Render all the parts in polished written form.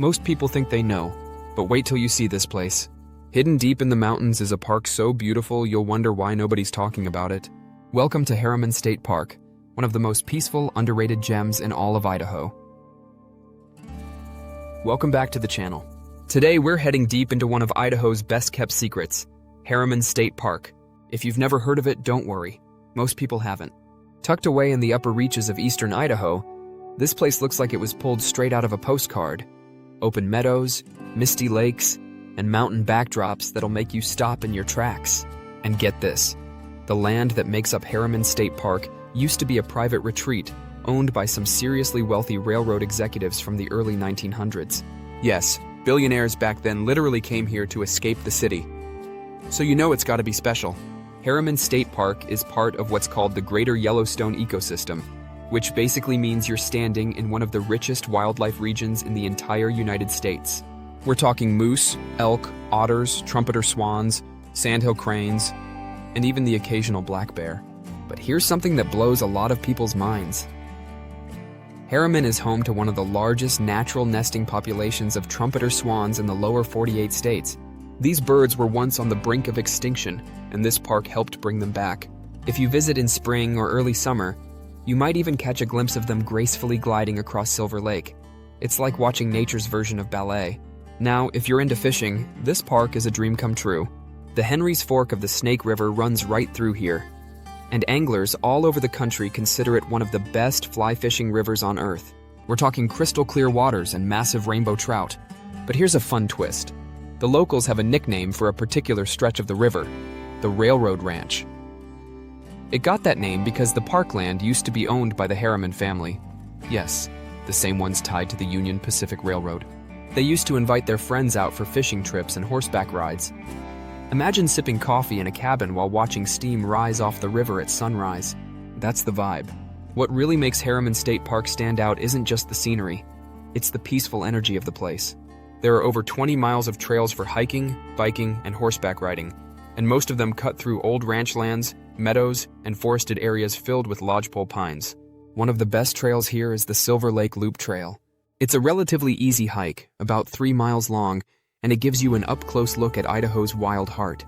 Most people think they know, but wait till you see this place. Hidden deep in the mountains is a park so beautiful you'll wonder why nobody's talking about it. Welcome to Harriman State Park, one of the most peaceful, underrated gems in all of Idaho. Welcome back to the channel. Today we're heading deep into one of Idaho's best-kept secrets, Harriman State Park. If you've never heard of it, don't worry. Most people haven't. Tucked away in the upper reaches of eastern Idaho, this place looks like it was pulled straight out of a postcard. Open meadows, misty lakes, and mountain backdrops that'll make you stop in your tracks. And get this, the land that makes up Harriman State Park used to be a private retreat owned by some seriously wealthy railroad executives from the early 1900s. Yes, billionaires back then literally came here to escape the city. So you know it's gotta be special. Harriman State Park is part of what's called the Greater Yellowstone Ecosystem, which basically means you're standing in one of the richest wildlife regions in the entire United States. We're talking moose, elk, otters, trumpeter swans, sandhill cranes, and even the occasional black bear. But here's something that blows a lot of people's minds. Harriman is home to one of the largest natural nesting populations of trumpeter swans in the lower 48 states. These birds were once on the brink of extinction, and this park helped bring them back. If you visit in spring or early summer, you might even catch a glimpse of them gracefully gliding across Silver Lake. It's like watching nature's version of ballet. Now, if you're into fishing, this park is a dream come true. The Henry's Fork of the Snake River runs right through here, and anglers all over the country consider it one of the best fly fishing rivers on Earth. We're talking crystal clear waters and massive rainbow trout. But here's a fun twist. The locals have a nickname for a particular stretch of the river, the Railroad Ranch. It got that name because the parkland used to be owned by the Harriman family. Yes, the same ones tied to the Union Pacific Railroad. They used to invite their friends out for fishing trips and horseback rides. Imagine sipping coffee in a cabin while watching steam rise off the river at sunrise. That's the vibe. What really makes Harriman State Park stand out isn't just the scenery, it's the peaceful energy of the place. There are over 20 miles of trails for hiking, biking, and horseback riding, and most of them cut through old ranch lands, meadows, and forested areas filled with lodgepole pines. One of the best trails here is the Silver Lake Loop Trail. It's a relatively easy hike, about 3 miles long, and it gives you an up-close look at Idaho's wild heart.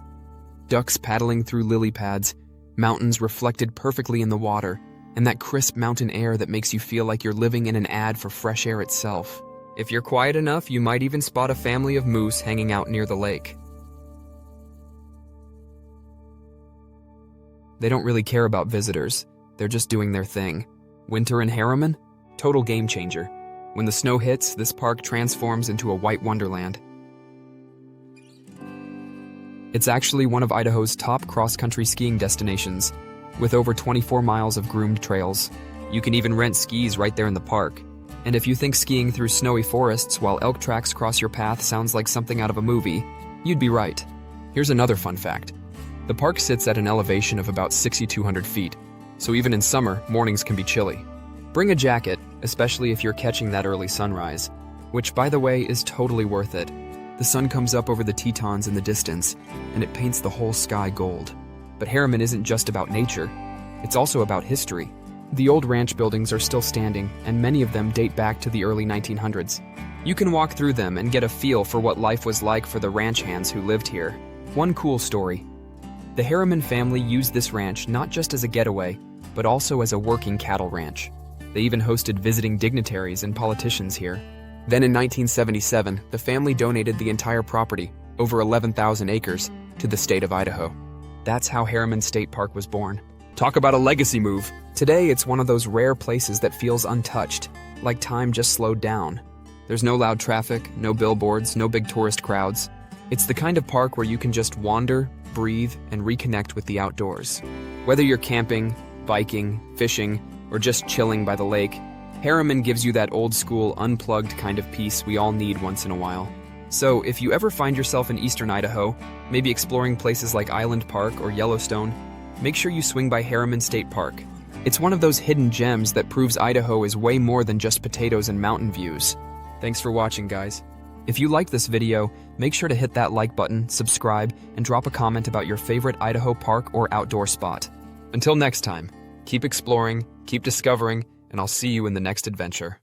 Ducks paddling through lily pads, mountains reflected perfectly in the water, and that crisp mountain air that makes you feel like you're living in an ad for fresh air itself. If you're quiet enough, you might even spot a family of moose hanging out near the lake. They don't really care about visitors. They're just doing their thing. Winter in Harriman? Total game changer. When the snow hits, this park transforms into a white wonderland. It's actually one of Idaho's top cross-country skiing destinations, with over 24 miles of groomed trails. You can even rent skis right there in the park. And if you think skiing through snowy forests while elk tracks cross your path sounds like something out of a movie, you'd be right. Here's another fun fact. The park sits at an elevation of about 6,200 feet, so even in summer, mornings can be chilly. Bring a jacket, especially if you're catching that early sunrise, which, by the way, is totally worth it. The sun comes up over the Tetons in the distance, and it paints the whole sky gold. But Harriman isn't just about nature, it's also about history. The old ranch buildings are still standing, and many of them date back to the early 1900s. You can walk through them and get a feel for what life was like for the ranch hands who lived here. One cool story. The Harriman family used this ranch not just as a getaway, but also as a working cattle ranch. They even hosted visiting dignitaries and politicians here. Then in 1977, the family donated the entire property, over 11,000 acres, to the state of Idaho. That's how Harriman State Park was born. Talk about a legacy move. Today, it's one of those rare places that feels untouched, like time just slowed down. There's no loud traffic, no billboards, no big tourist crowds. It's the kind of park where you can just wander, breathe, and reconnect with the outdoors. Whether you're camping, biking, fishing, or just chilling by the lake, Harriman gives you that old-school, unplugged kind of peace we all need once in a while. So, if you ever find yourself in eastern Idaho, maybe exploring places like Island Park or Yellowstone, make sure you swing by Harriman State Park. It's one of those hidden gems that proves Idaho is way more than just potatoes and mountain views. Thanks for watching, guys. If you liked this video, make sure to hit that like button, subscribe, and drop a comment about your favorite Idaho park or outdoor spot. Until next time, keep exploring, keep discovering, and I'll see you in the next adventure.